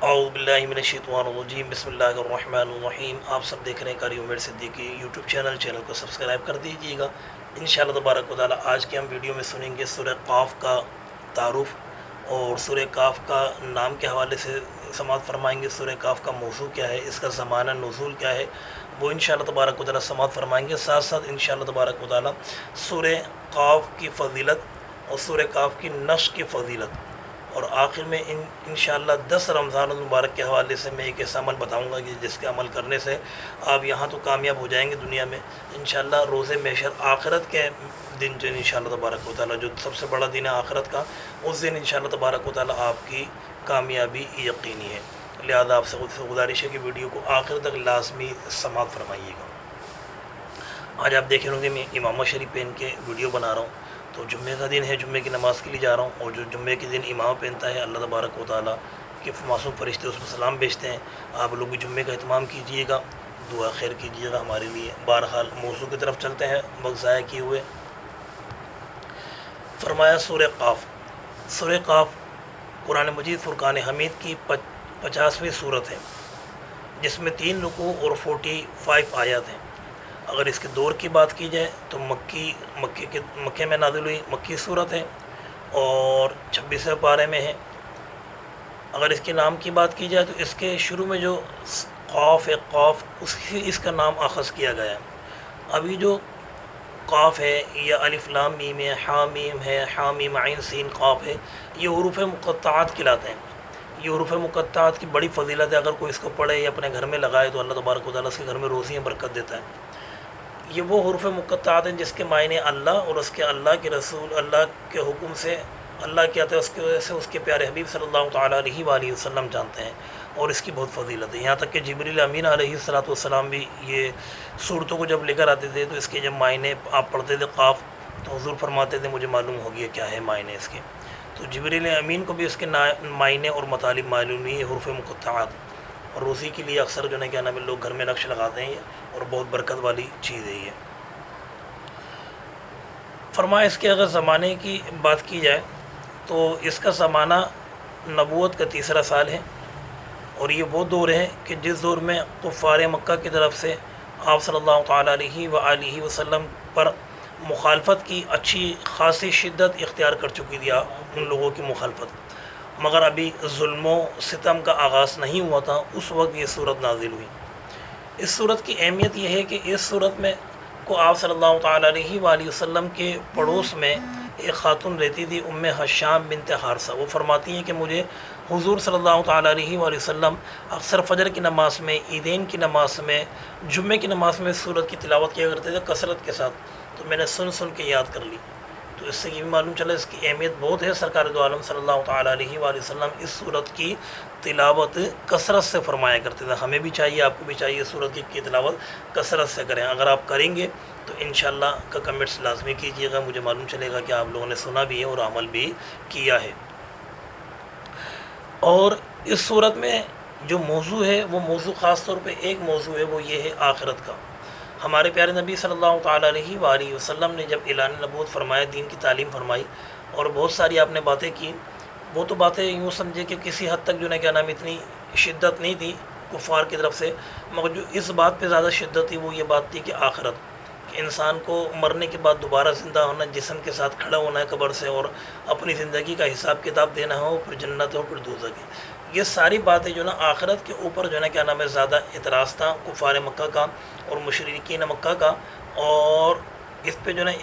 اعوذ باللہ من الشیطان الرجیم، بسم اللہ الرحمن الرحیم۔ آپ سب دیکھ رہے ہیں قاری عمیر صدیقی یوٹیوب چینل کو سبسکرائب کر دیجیے گا انشاءاللہ تبارک و تعالی۔ آج کے ہم ویڈیو میں سنیں گے سورہ قاف کا تعارف، اور سورہ قاف کا نام کے حوالے سے سماعت فرمائیں گے۔ سورہ قاف کا موضوع کیا ہے، اس کا زمانہ نزول کیا ہے، وہ انشاءاللہ تبارک و تعالی سماعت فرمائیں گے۔ ساتھ ساتھ انشاءاللہ تبارک و تعالی سورہ قاف کی فضیلت اور سورہ قاف کی نشر کی فضیلت، اور آخر میں انشاءاللہ 10 رمضان المبارک کے حوالے سے میں ایک ایسا عمل بتاؤں گا کہ جس کے عمل کرنے سے آپ یہاں تو کامیاب ہو جائیں گے دنیا میں، انشاءاللہ روز محشر آخرت کے دن جو انشاءاللہ تبارک و تعالی جو سب سے بڑا دن ہے آخرت کا، اس دن انشاءاللہ تبارک و تعالی آپ کی کامیابی یقینی ہے۔ لہذا آپ سے گزارش ہے کہ ویڈیو کو آخر تک لازمی سماعت فرمائیے گا۔ آج آپ دیکھ رہے ہوں گے میں امامہ شریف پہن کے ویڈیو بنا رہا ہوں، تو جمعے کا دن ہے، جمعے کی نماز کے لیے جا رہا ہوں، اور جو جمعے کے دن امام پہنتا ہے اللہ تبارک و تعالیٰ کے معصوم فرشتے اس کو سلام بھیجتے ہیں۔ آپ لوگ بھی جمعے کا اہتمام کیجیے گا، دعا خیر کیجیے گا ہمارے لیے۔ بہرحال موضوع کی طرف چلتے ہیں وقت ضائع کیے ہوئے۔ فرمایا سورہ قاف۔ سورہ قاف قرآن مجید فرقان حمید کی 50ویں صورت ہے، جس میں 3 رکوع اور 45 آیات ہیں۔ اگر اس کے دور کی بات کی جائے تو مکے میں نازل ہوئی مکی صورت ہے اور 26ویں پارے میں ہے۔ اگر اس کے نام کی بات کی جائے تو اس کے شروع میں جو قاف ہے، قاف اس کا نام اخذ کیا گیا ہے۔ ابھی جو قاف ہے یا الف لام میم ہے، حامیم ہے، حامیم عین سین قاف ہے، یہ حروف مقطعات کہلاتے ہیں۔ یہ حروف مقطعات کی بڑی فضیلت ہے، اگر کوئی اس کو پڑھے یا اپنے گھر میں لگائے تو اللہ تبارک و تعالیٰ اس کے گھر میں روزیاں برکت دیتا ہے۔ یہ وہ حروف مقطعات ہیں جس کے معنی اللہ اور اس کے اللہ کے رسول، اللہ کے حکم سے اللہ کیا تھا، اس کی وجہ سے اس کے پیارے حبیب صلی اللہ تعالیٰ علیہ وآلہ وسلم جانتے ہیں، اور اس کی بہت فضیلت ہے۔ یہاں تک کہ جبریل امین علیہ السلام بھی یہ صورتوں کو جب لے کر آتے تھے تو اس کے جب معنی آپ پڑھتے تھے قاف، تو حضور فرماتے تھے مجھے معلوم ہو گیا کیا ہے معنی اس کے۔ تو جبریل امین کو بھی اس کے معنی اور مطالب معلوم ہوئی حروف مقطعات، اور روزی کے لیے اکثر جو ہے کیا نام ہے لوگ گھر میں نقش لگاتے ہیں، اور بہت برکت والی چیز ہے یہ۔ فرمایا اس کے اگر زمانے کی بات کی جائے تو اس کا زمانہ نبوت کا 3را سال ہے، اور یہ وہ دور ہے کہ جس دور میں کفار مکہ کی طرف سے آپ صلی اللہ تعالیٰ علیہ وآلہ وسلم پر مخالفت کی اچھی خاصی شدت اختیار کر چکی تھی ان لوگوں کی مخالفت، مگر ابھی ظلم و ستم کا آغاز نہیں ہوا تھا، اس وقت یہ صورت نازل ہوئی۔ اس صورت کی اہمیت یہ ہے کہ اس صورت میں کو آپ صلی اللہ تعالیٰ علیہ وآلہ وسلم کے پڑوس میں ایک خاتون رہتی تھی، ام حشام بنت حارثہ۔ وہ فرماتی ہیں کہ مجھے حضور صلی اللہ تعالیٰ علیہ وآلہ وسلم اکثر فجر کی نماز میں، عیدین کی نماز میں، جمعے کی نماز میں صورت کی تلاوت کیا کرتے تھے کثرت کے ساتھ، تو میں نے سن کے یاد کر لی۔ تو اس سے یہ بھی معلوم چلا اس کی اہمیت بہت ہے۔ سرکار دو عالم صلی اللہ تعالیٰ علیہ وآلہ وسلم اس صورت کی تلاوت کثرت سے فرمایا کرتے تھے۔ ہمیں بھی چاہیے، آپ کو بھی چاہیے صورت کی تلاوت کثرت سے کریں۔ اگر آپ کریں گے تو انشاءاللہ کا کمنٹس لازمی کیجیے گا، مجھے معلوم چلے گا کہ آپ لوگوں نے سنا بھی ہے اور عمل بھی کیا ہے۔ اور اس صورت میں جو موضوع ہے وہ موضوع خاص طور پہ ایک موضوع ہے، وہ یہ ہے آخرت کا۔ ہمارے پیارے نبی صلی اللہ تعالیٰ علیہ وآلہ وسلم نے جب اعلان نبوت فرمایا، دین کی تعلیم فرمائی، اور بہت ساری آپ نے باتیں کی، وہ تو باتیں یوں سمجھے کہ کسی حد تک جو ہے کیا نام اتنی شدت نہیں تھی کفار کی طرف سے، مگر جو اس بات پہ زیادہ شدت تھی وہ یہ بات تھی کہ آخرت، کہ انسان کو مرنے کے بعد دوبارہ زندہ ہونا، جسم کے ساتھ کھڑا ہونا ہے قبر سے، اور اپنی زندگی کا حساب کتاب دینا ہو، پھر جنت ہو، پھر دوزخ ہے۔ یہ ساری باتیں جو نا آخرت کے اوپر جو ہے کیا نام ہے زیادہ اعتراض تھا کفار مکہ کا اور مشرکین مکہ کا، اور اس پہ جو ہے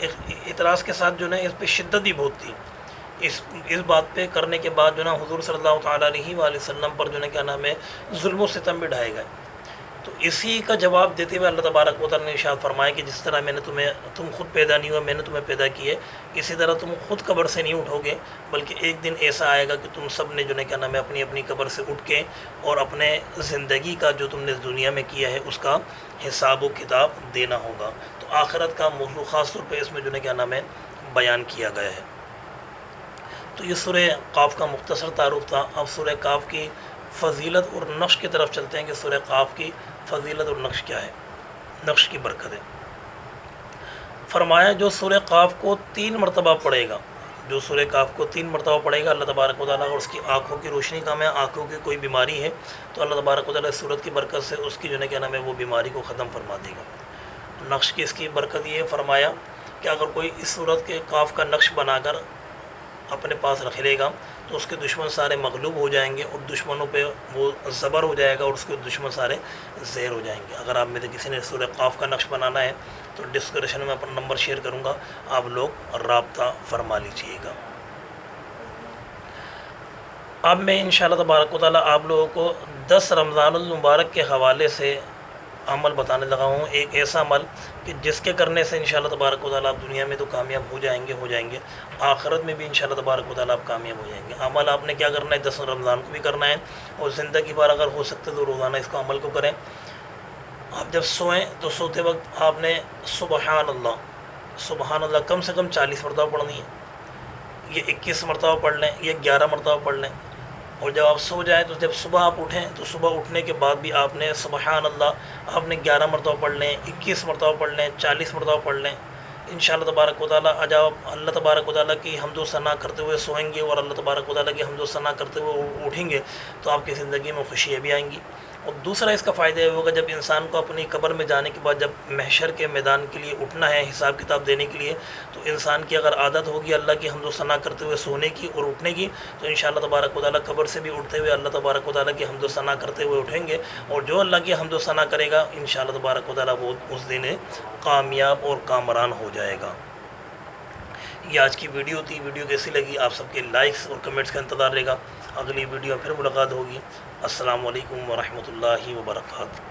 اعتراض کے ساتھ جو ہے اس پہ شدت بھی بہت تھی۔ اس بات پہ کرنے کے بعد جو ہے حضور صلی اللہ تعالیٰ علیہ وآلہ وسلم پر جو ہے کیا نام ہے ظلم و ستم بھی ڈھائے گئے۔ تو اسی کا جواب دیتے ہوئے اللہ تبارک و تعالیٰ نے ارشاد فرمایا کہ جس طرح میں نے تم خود پیدا نہیں ہوئے، میں نے تمہیں پیدا کیے، اسی طرح تم خود قبر سے نہیں اٹھو گے، بلکہ ایک دن ایسا آئے گا کہ تم سب نے جو ہے کیا نام ہے اپنی اپنی قبر سے اٹھ کے اور اپنے زندگی کا جو تم نے دنیا میں کیا ہے اس کا حساب و کتاب دینا ہوگا۔ تو آخرت کا موضوع خاص طور پہ اس میں جو ہے کیا نام ہے بیان کیا گیا ہے۔ تو یہ سورہ قاف کا مختصر تعارف تھا۔ اب سورہ قاف کی فضیلت اور نقش کی طرف چلتے ہیں کہ سورہ قاف کی فضیلت اور نقش کیا ہے، نقش کی برکت ہے۔ فرمایا جو سورہ قاف کو 3 مرتبہ پڑھے گا، جو سورہ کاف کو 3 مرتبہ پڑھے گا اللہ تبارک و تعالیٰ، اور اس کی آنکھوں کی روشنی کم ہے، آنکھوں کی کوئی بیماری ہے تو اللہ تبارک و تعالیٰ اس صورت کی برکت سے اس کی جو ہے کیا نام ہے وہ بیماری کو ختم فرما دے گا۔ نقش کی اس کی برکت یہ فرمایا کہ اگر کوئی اس صورت کے کاف کا نقش بنا کر اپنے پاس رکھ لے گا تو اس کے دشمن سارے مغلوب ہو جائیں گے، اور دشمنوں پہ وہ زبر ہو جائے گا، اور اس کے دشمن سارے زہر ہو جائیں گے۔ اگر آپ میں سے کسی نے سورہ قاف کا نقش بنانا ہے تو ڈسکرپشن میں اپنا نمبر شیئر کروں گا، آپ لوگ رابطہ فرما لیجیے گا۔ اب میں انشاءاللہ تبارک و تعالیٰ آپ لوگوں کو 10 رمضان المبارک کے حوالے سے عمل بتانے لگا ہوں، ایک ایسا عمل کہ جس کے کرنے سے انشاءاللہ تبارک و تعالیٰ آپ دنیا میں تو کامیاب ہو جائیں گے، آخرت میں بھی انشاءاللہ تبارک و تعالیٰ آپ کامیاب ہو جائیں گے۔ عمل آپ نے کیا کرنا ہے، 10 رمضان کو بھی کرنا ہے، اور زندگی بھر اگر ہو سکتے تو روزانہ اس کو عمل کو کریں۔ آپ جب سوئیں تو سوتے وقت آپ نے سبحان اللہ کم سے کم 40 مرتبہ پڑھنی ہے، یہ 21 مرتبہ پڑھ لیں، یہ 11 مرتبہ پڑھ لیں، اور جب آپ سو جائیں تو جب صبح آپ اٹھیں تو صبح اٹھنے کے بعد بھی آپ نے سبحان اللہ آپ نے 11 مرتبہ پڑھ لیں، 21 مرتبہ پڑھ لیں، 40 مرتبہ پڑھ لیں۔ انشاءاللہ تبارک و تعالیٰ جب آپ اللہ تبارک و تعالیٰ کی حمد و ثنا کرتے ہوئے سوئیں گے اور اللہ تبارک و تعالیٰ کی حمد و ثنا کرتے ہوئے اٹھیں گے تو آپ کی زندگی میں خوشیاں بھی آئیں گی۔ اور دوسرا اس کا فائدہ یہ ہوگا جب انسان کو اپنی قبر میں جانے کے بعد جب محشر کے میدان کے لیے اٹھنا ہے حساب کتاب دینے کے لیے، تو انسان کی اگر عادت ہوگی اللہ کی حمد و ثنا کرتے ہوئے سونے کی اور اٹھنے کی، تو انشاءاللہ تبارک و تعالیٰ قبر سے بھی اٹھتے ہوئے اللہ تبارک و تعالیٰ کی حمد و ثنا کرتے ہوئے اٹھیں گے، اور جو اللہ کی حمد و ثنا کرے گا انشاءاللہ تبارک و تعالیٰ وہ اس دن کامیاب اور کامران ہو جائے گا۔ یہ آج کی ویڈیو تھی، ویڈیو کیسی لگی آپ سب کے لائکس اور کمنٹس کا انتظار رہے گا۔ اگلی ویڈیو میں پھر ملاقات ہوگی۔ السلام علیکم ورحمۃ اللہ وبرکاتہ۔